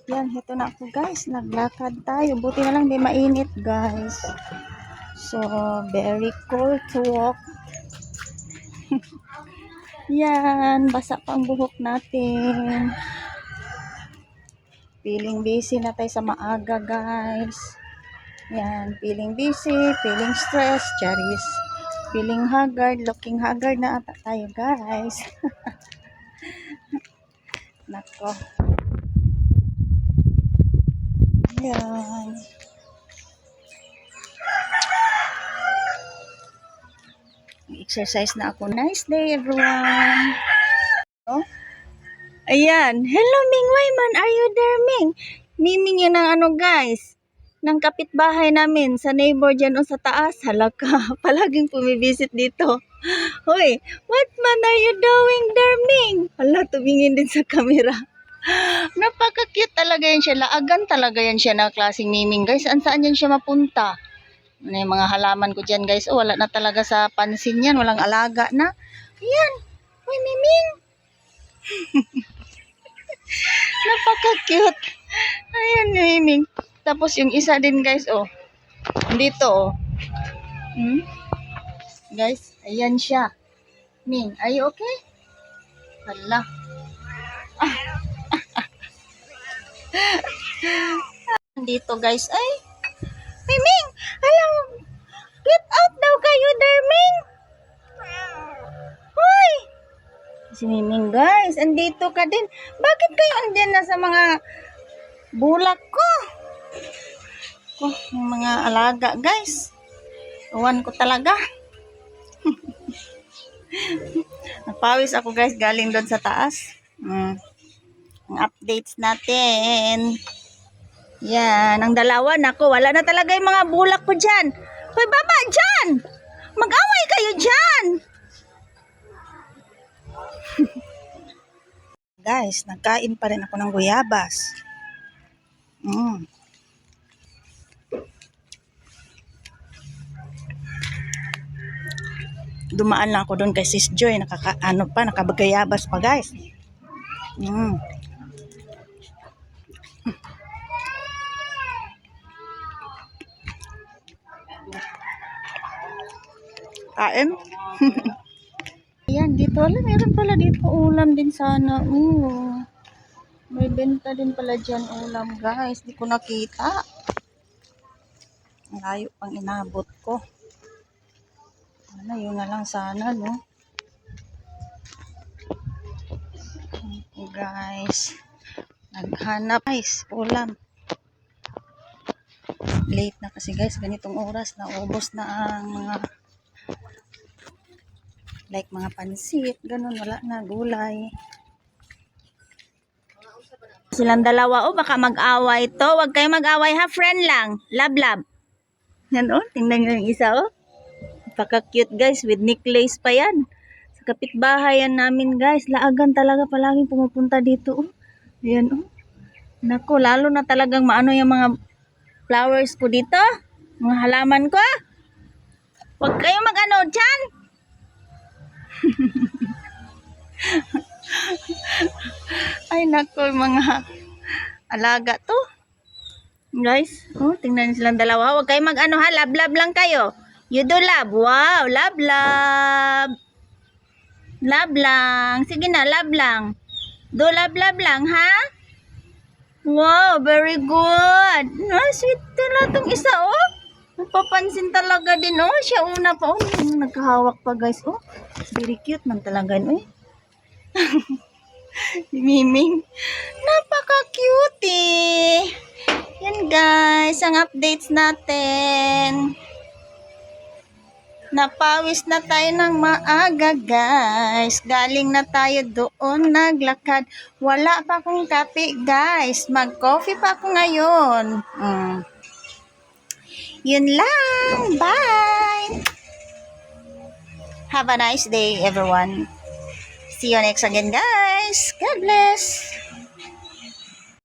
Yan, ito na ako guys. Naglakad tayo. Buti na lang di mainit guys. So, very cool to walk. Yan, basa pa ang buhok natin. Feeling busy na tayo sa maaga guys. Yan, feeling busy, feeling stress, charis. Feeling haggard, looking haggard na ata tayo guys. Nako. Yan. Exercise na ako. Nice day everyone. Oh. Ayan. Hello Ming Wayman, are you there Ming? Miming yun ang ano guys, ng kapitbahay namin sa neighbor dyan o sa taas. Halaka, palaging pumibisit dito. Hoy, what man are you doing there Ming? Hala, tumingin din sa camera. Napaka-cute talaga yan siya. Laagan talaga yan siya na klaseng miming guys. Saan yan siya mapunta? Ano yung mga halaman ko dyan guys. Oh, wala na talaga sa pansin yan. Walang alaga na. Ayan. Uy, miming. Napaka-cute. Ayan, miming. Tapos yung isa din guys, oh. Dito, oh. Guys, ayan siya. Ming, are you okay? Hala. Dito guys, ay. Ming, alam, get out daw kayo there, Ming. Hoy. Si Miming guys, andito ka din. Bakit kayo andyan na sa mga bulak ko? Yung mga alaga guys. Iwan ko talaga. Napawis ako guys, galing doon sa taas. Ang updates natin. Yan, ang dalawa. Nako, wala na talaga yung mga bulak ko dyan. Hoy, baba dyan! Mag-away kayo dyan! Guys, nagkain pa rin ako ng guyabas. Dumaan lang ako doon kay Sis Joy. Nakabagayabas pa guys. Kain. Ayan, dito. Alam, meron pala dito ulam din sana. May benta din pala dyan ulam guys. Di ko nakita. Layo pang inabot ko. Ano, yun na lang sana, no? Guys. Naghanap guys, ulam. Late na kasi guys. Ganitong oras na ubos na ang mga mga pansit, ganun, wala na, gulay. Silang dalawa, baka mag-away to. Huwag kayo mag-away ha, friend lang. Love. Yan, tingnan nyo yung isa, Paka-cute guys, with necklace pa yan. Sa kapitbahayan namin guys, laagan talaga palaging pumupunta dito, Ayan, Naku, lalo na talagang maano yung mga flowers ko dito. Mga halaman ko, Huwag kayo mag-ano dyan. Ay nako, mga alaga to guys. Tingnan silang dalawa. Huwag kayo mag-ano ha, love lang kayo. You do love. Wow, love lang. Sige na, love lang. Do love lang ha. Wow, very good. Sweet na itong isa, Napapansin talaga din, Siya una pa, nagkahawak pa, guys, Very cute man talaga, Miming. Napaka-cute, Yan, guys, ang updates natin. Napawis na tayo ng maaga, guys. Galing na tayo doon, naglakad. Wala pa akong kape, guys. Mag-coffee pa ako ngayon. Yun lang. Bye! Have a nice day, everyone. See you next again, guys. God bless.